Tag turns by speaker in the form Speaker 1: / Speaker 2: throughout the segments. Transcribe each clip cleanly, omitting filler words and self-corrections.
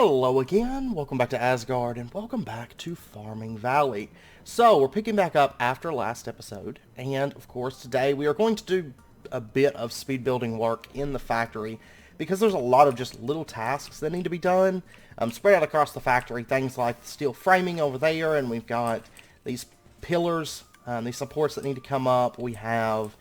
Speaker 1: Hello again, welcome back to Asgard, and welcome back to Farming Valley. So, we're picking back up after last episode, and of course today we are going to do a bit of speed building work in the factory, because there's a lot of just little tasks that need to be done, spread out across the factory, things like the steel framing over there, and we've got these pillars, these supports that need to come up, we have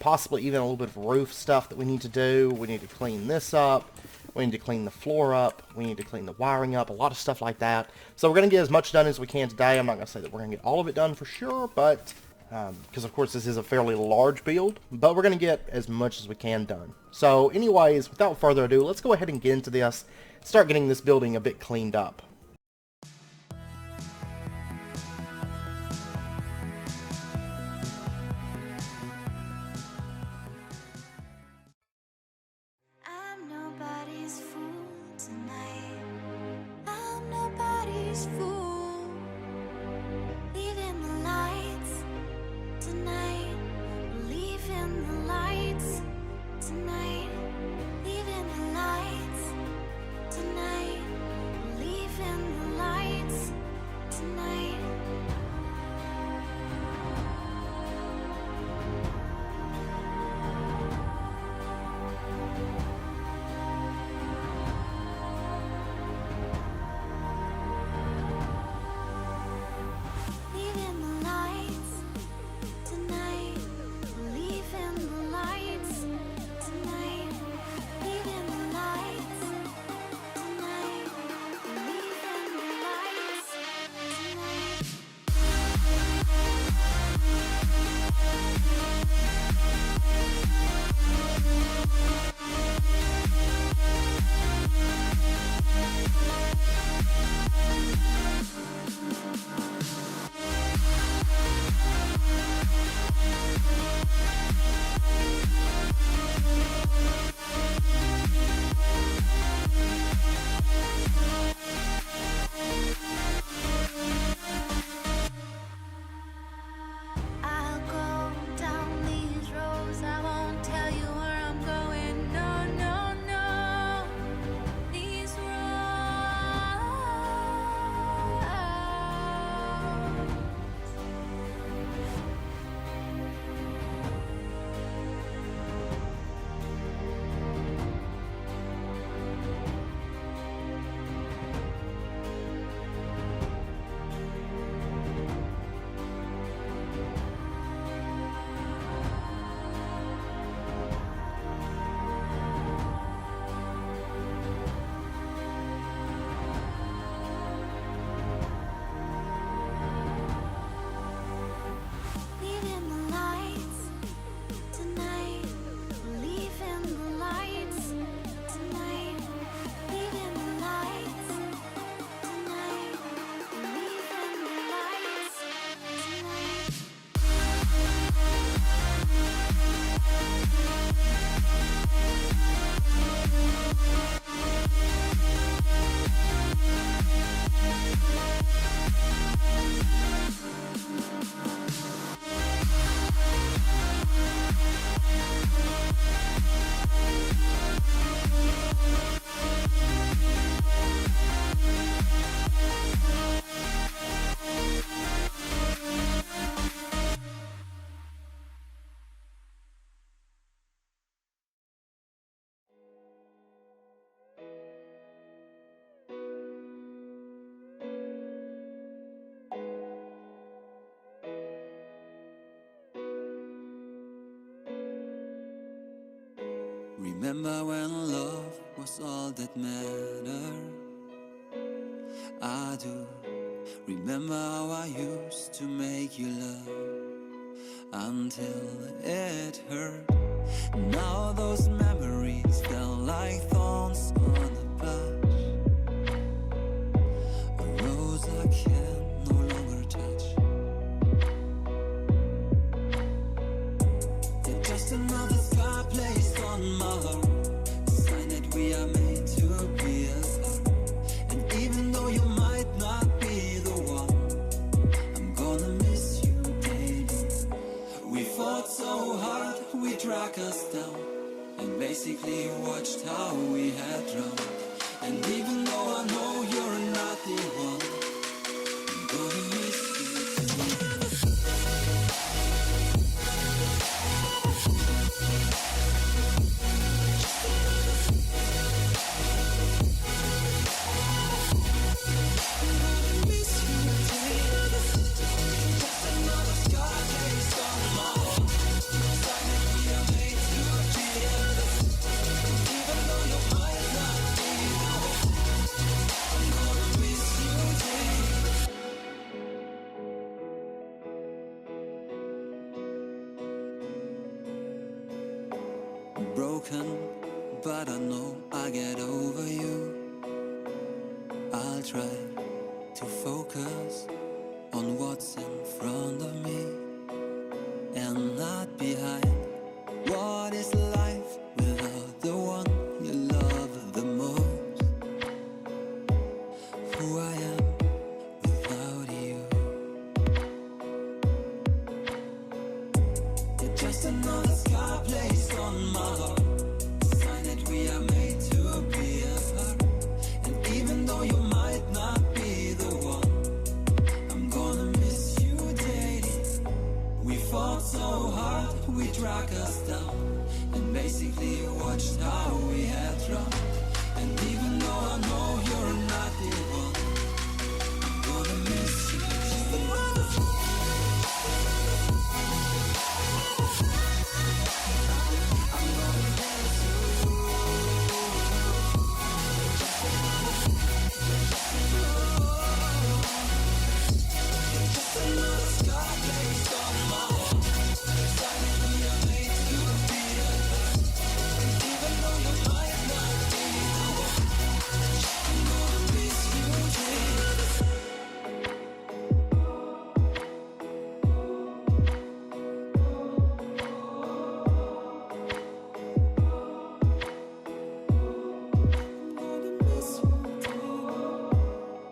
Speaker 1: possibly even a little bit of roof stuff that we need to do, we need to clean this up. We need to clean the floor up. We need to clean the wiring up. A lot of stuff like that. So we're going to get as much done as we can today. I'm not going to say that we're going to get all of it done for sure, but because of course this is a fairly large build, but we're going to get as much as we can done. So anyways, without further ado, let's go ahead and get into this. Start getting this building a bit cleaned up.
Speaker 2: Remember when love was all that mattered? I do. Remember how I used to make you laugh until it hurt. Now those memories feel like thorns on a bush, a rose I can no longer touch. They're just another scar placed on my heart, a sign that we are made to be apart. And even though you might not be the one, I'm gonna miss you daily. We fought so hard, we dragged us down, and basically watched how we had drowned. broken, but I know I get over you. I'll try to focus on what's in front of me and not behind. What is life without the one you love the most? Who I am without you. You're just another scar placed on my heart, a sign that we are made to be apart. And even though you might not be the one, I'm gonna miss you daily. We fought so hard, we dragged us down, and basically watched how we had drowned. And even though I know you're not the one, I'm gonna miss you. Just another scar placed on my heart, sign that we are made to be apart. And even though you might not be the one, I'm gonna miss you daily.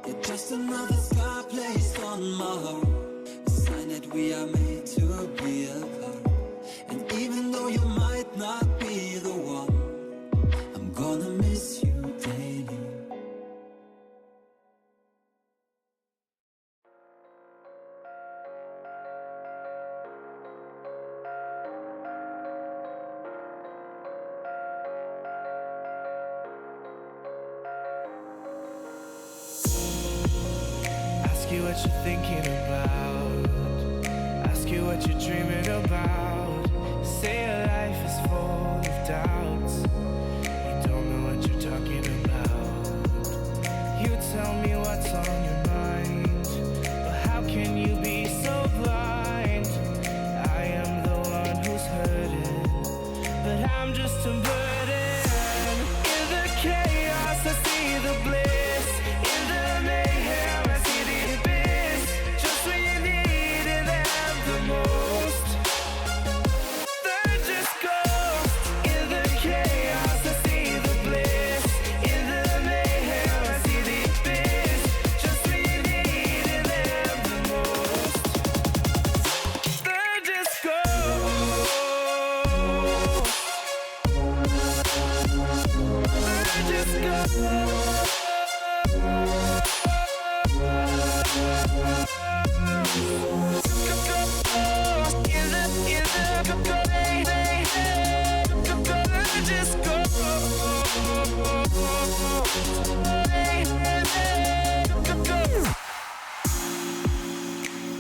Speaker 2: You're just another scar placed on my heart, a sign that we are made to be apart. And even though you might not be the one, I'm gonna miss you daily.
Speaker 3: Ask you what you're thinking about. Ask you what you're dreaming about. Say your life is full of doubts. You don't know what you're talking about. You tell me what's on your mind, but how can you be so blind? I am the one who's hurting, but I'm just a burden. In the chaos I see the bliss, in the mayhem I see the abyss. Just when you needed them the most, they're just ghosts. In the chaos I see the bliss, in the mayhem I see the abyss. Just when you needed them the most, they're just ghosts. They're just ghosts.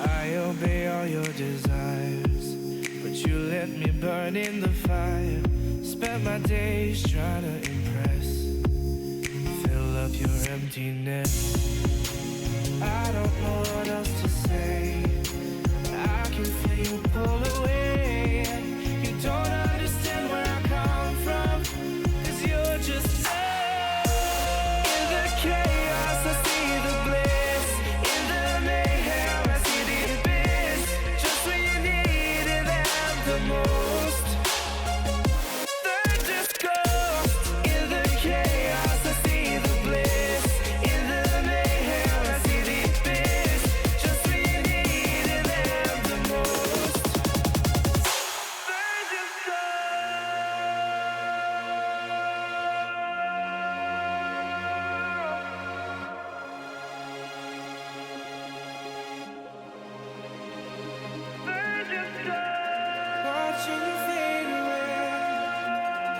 Speaker 3: I obey all your desires, but you let me burn in the fire. Spent my days trying to impress, fill up your emptiness. I don't know what else to say. I can feel you pull away. You don't understand where I come from, 'cause you're just love. In the chaos I see the bliss, in the mayhem I see the abyss. Just when you needed them the most, they're just ghosts. In the chaos I see the bliss, in the mayhem I see the abyss. Just when you needed them the most, they're just watching you fade away.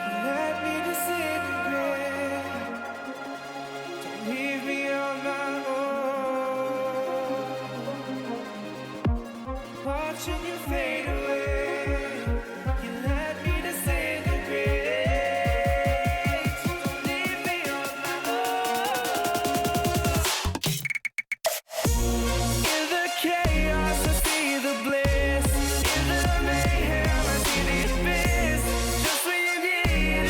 Speaker 3: You let me disintegrate. Don't leave me on my own. Watching you fade away. You let me disintegrate. Don't leave me on my own. In the chaos I see the bliss, in the mayhem I see the abyss. Just when you need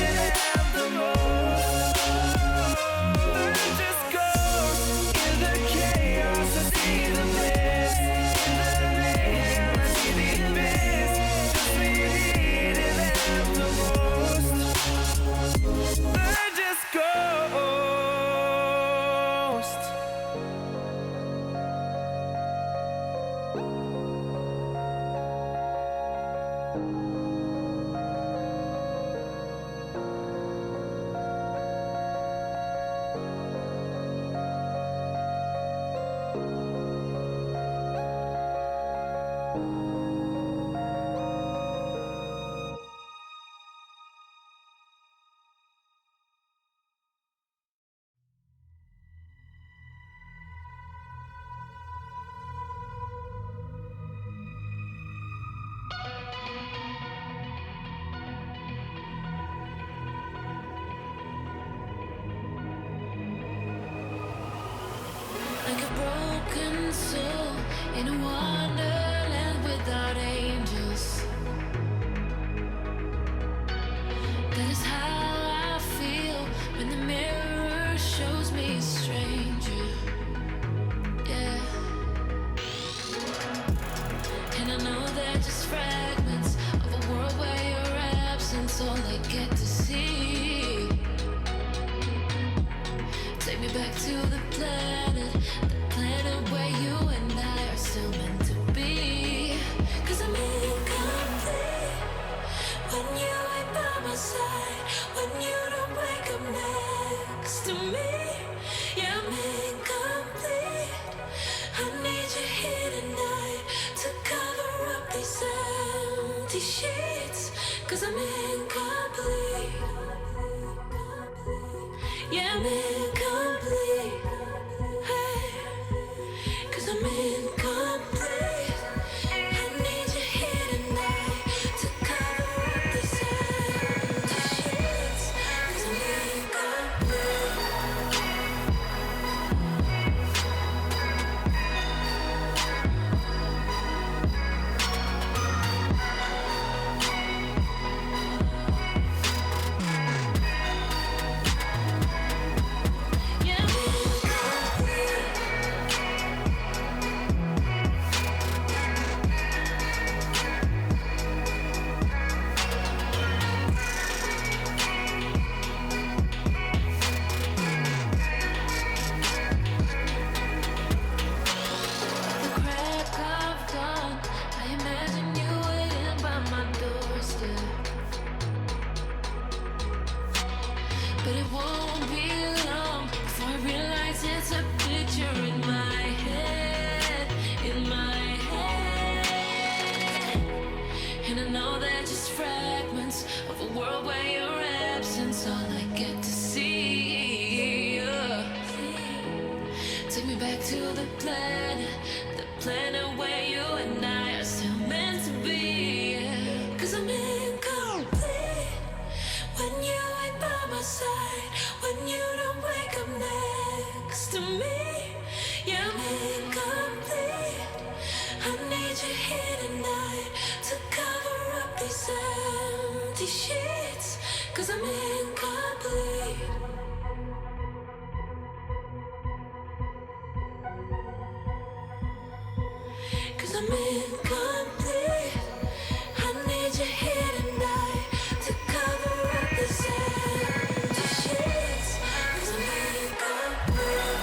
Speaker 2: soul in a wonderland without angels. That is how I feel when the mirror shows me a stranger. Yeah. And I know they're just fragments of a world where your absence all I get to see. Take me back to the planet where you and I are still meant to be. 'Cause I'm incomplete when you ain't by my side, when you don't wake up next to me. Yeah, I'm incomplete. I need you here tonight to cover up these empty sheets. 'Cause I'm incomplete. Yeah, I'm incomplete. Hey, 'cause I'm incomplete. I need you here tonight to cover up these empty sheets. 'Cause I'm incomplete. Yeah, I'm incomplete. The crack of dawn, I imagine you waiting by my doorstep. But it won't be long before I realize it's a picture in my head, in my head. And I know they're just fragments of a world where your absence all I get to see. Take me back to the planet where you and I are still meant to be. 'Cause I'm incomplete when you ain't by my side, when you don't wake up next to me. Yeah, I'm incomplete. I need you here tonight to cover up these empty sheets. 'Cause I'm incomplete. Cause I'm incomplete. I need you here tonight to cover up this empty sheets. 'Cause I'm incomplete.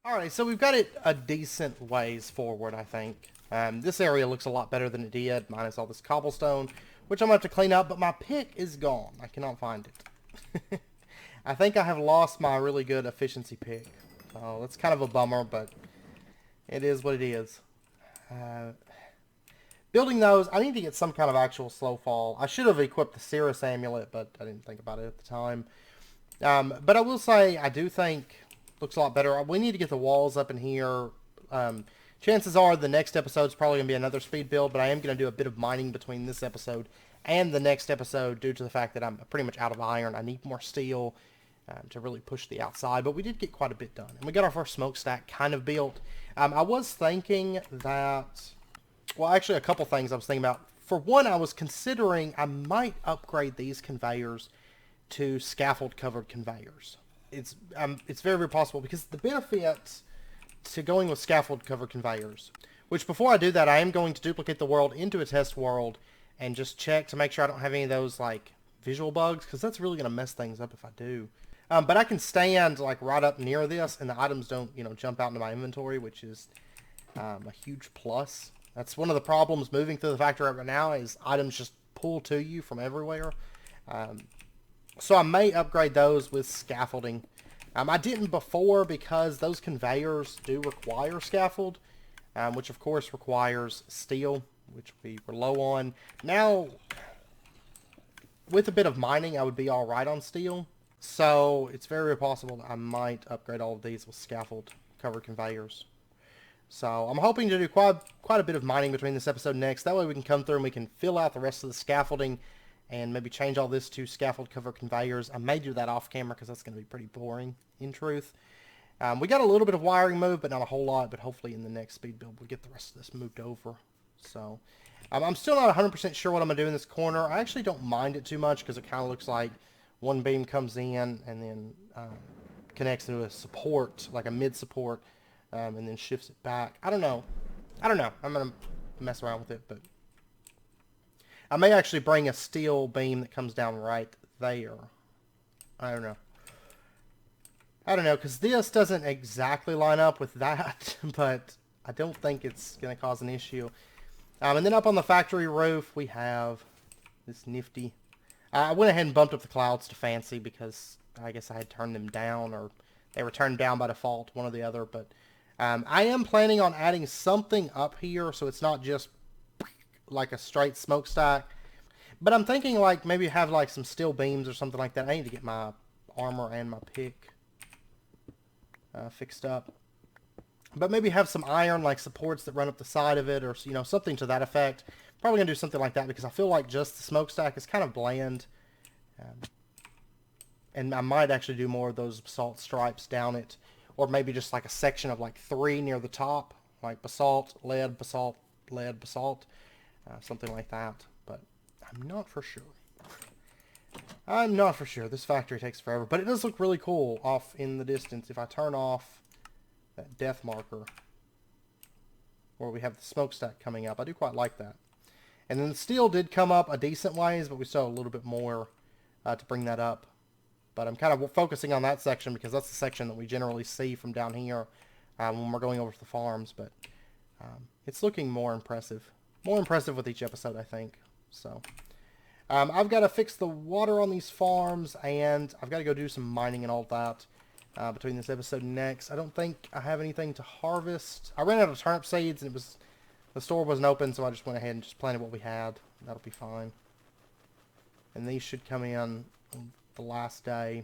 Speaker 1: Alright, so we've got it a decent ways forward, I think. This area looks a lot better than it did, minus all this cobblestone, which I'm going to have to clean up, but my pick is gone. I cannot find it. I think I have lost my really good efficiency pick. So that's kind of a bummer, but it is what it is. Building those, I need to get some kind of actual slow fall. I should have equipped the Cirrus amulet, but I didn't think about it at the time. But I will say, I do think looks a lot better. We need to get the walls up in here. Chances are the next episode is probably going to be another speed build, but I am going to do a bit of mining between this episode and the next episode due to the fact that I'm pretty much out of iron. I need more steel to really push the outside, but we did get quite a bit done. And we got our first smokestack kind of built. I was thinking that, well, actually a couple things I was thinking about. For one, I was considering I might upgrade these conveyors to scaffold-covered conveyors. It's very, very possible because the benefits to going with scaffold-covered conveyors, which before I do that, I am going to duplicate the world into a test world and just check to make sure I don't have any of those, like, visual bugs, because that's really going to mess things up if I do. But I can stand, like, right up near this, and the items don't, you know, jump out into my inventory, which is a huge plus. That's one of the problems moving through the factory right now is items just pull to you from everywhere. So I may upgrade those with scaffolding. I didn't before because those conveyors do require scaffold, which of course requires steel, which we were low on. Now, with a bit of mining, I would be alright on steel. So it's very possible that I might upgrade all of these with scaffold covered conveyors. So I'm hoping to do quite a bit of mining between this episode and next. That way we can come through and we can fill out the rest of the scaffolding and maybe change all this to scaffold cover conveyors. I may do that off camera because that's going to be pretty boring, in truth. We got a little bit of wiring moved, but not a whole lot. But hopefully in the next speed build, we'll get the rest of this moved over. So I'm still not 100% sure what I'm going to do in this corner. I actually don't mind it too much because it kind of looks like one beam comes in and then connects into a support, like a mid-support, and then shifts it back. I don't know. I'm going to mess around with it, but I may actually bring a steel beam that comes down right there. I don't know. Because this doesn't exactly line up with that, but I don't think it's going to cause an issue. And then up on the factory roof, we have this nifty... I went ahead and bumped up the clouds to fancy because I guess I had turned them down, or they were turned down by default, one or the other. But I am planning on adding something up here so it's not just like a straight smokestack. But I'm thinking like maybe have like some steel beams or something like that. I need to get my armor and my pick fixed up. But maybe have some iron like supports that run up the side of it, or something to that effect. Probably gonna do something like that because I feel like just the smokestack is kind of bland. And I might actually do more of those basalt stripes down it, or maybe just like a section of like 3 near the top, like basalt, lead, basalt, lead, basalt, something like that. But I'm not for sure. I'm not for sure. This factory takes forever, but it does look really cool off in the distance. If I turn off that death marker, where we have the smokestack coming up, I do quite like that. And then the steel did come up a decent ways, but we still have a little bit more to bring that up. But I'm kind of focusing on that section because that's the section that we generally see from down here when we're going over to the farms. But it's looking more impressive. More impressive with each episode, I think. So I've got to fix the water on these farms, and I've got to go do some mining and all that between this episode and next. I don't think I have anything to harvest. I ran out of turnip seeds, and the store wasn't open, so I just went ahead and just planted what we had. That'll be fine. And these should come in on the last day.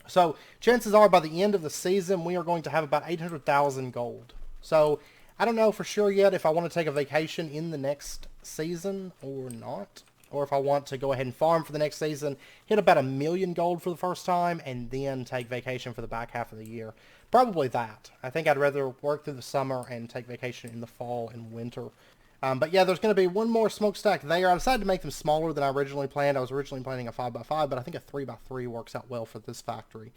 Speaker 1: So chances are by the end of the season we are going to have about 800,000 gold. So I don't know for sure yet if I want to take a vacation in the next season or not, or if I want to go ahead and farm for the next season, hit about 1 million gold for the first time, and then take vacation for the back half of the year. Probably that. I think I'd rather work through the summer and take vacation in the fall and winter. But yeah, there's going to be one more smokestack there. I decided to make them smaller than I originally planned. I was originally planning a 5x5, but I think a 3x3 works out well for this factory.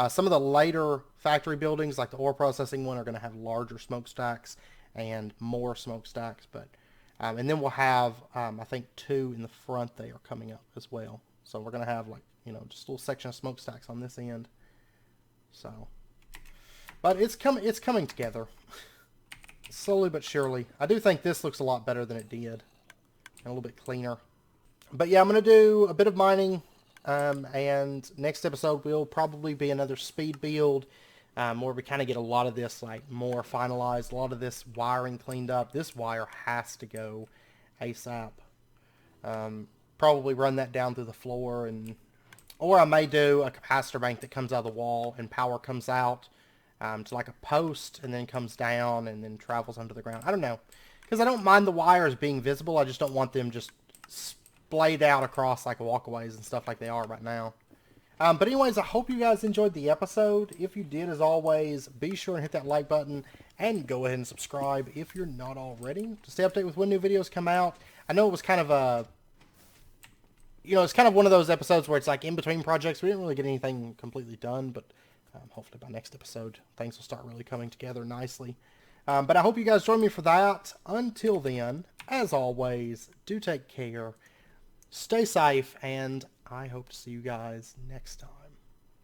Speaker 1: Some of the later factory buildings, like the ore processing one, are going to have larger smokestacks and more smokestacks. But and then we'll have, I think, 2 in the front there coming up as well. So we're going to have, like, just a little section of smokestacks on this end. So, but it's coming together. Slowly but surely. I do think this looks a lot better than it did. And a little bit cleaner. But yeah, I'm going to do a bit of mining. And next episode will probably be another speed build. Where we kind of get a lot of this like more finalized. A lot of this wiring cleaned up. This wire has to go ASAP. Probably run that down through the floor. Or I may do a capacitor bank that comes out of the wall and power comes out. To like a post and then comes down and then travels under the ground. I don't know. Because I don't mind the wires being visible. I just don't want them just splayed out across like walkways and stuff like they are right now. But anyways, I hope you guys enjoyed the episode. If you did, as always, be sure and hit that like button and go ahead and subscribe if you're not already to stay updated with when new videos come out. I know it was kind of a... it's kind of one of those episodes where it's like in between projects. We didn't really get anything completely done, but... hopefully by next episode, things will start really coming together nicely. But I hope you guys join me for that. Until then, as always, do take care, stay safe, and I hope to see you guys next time.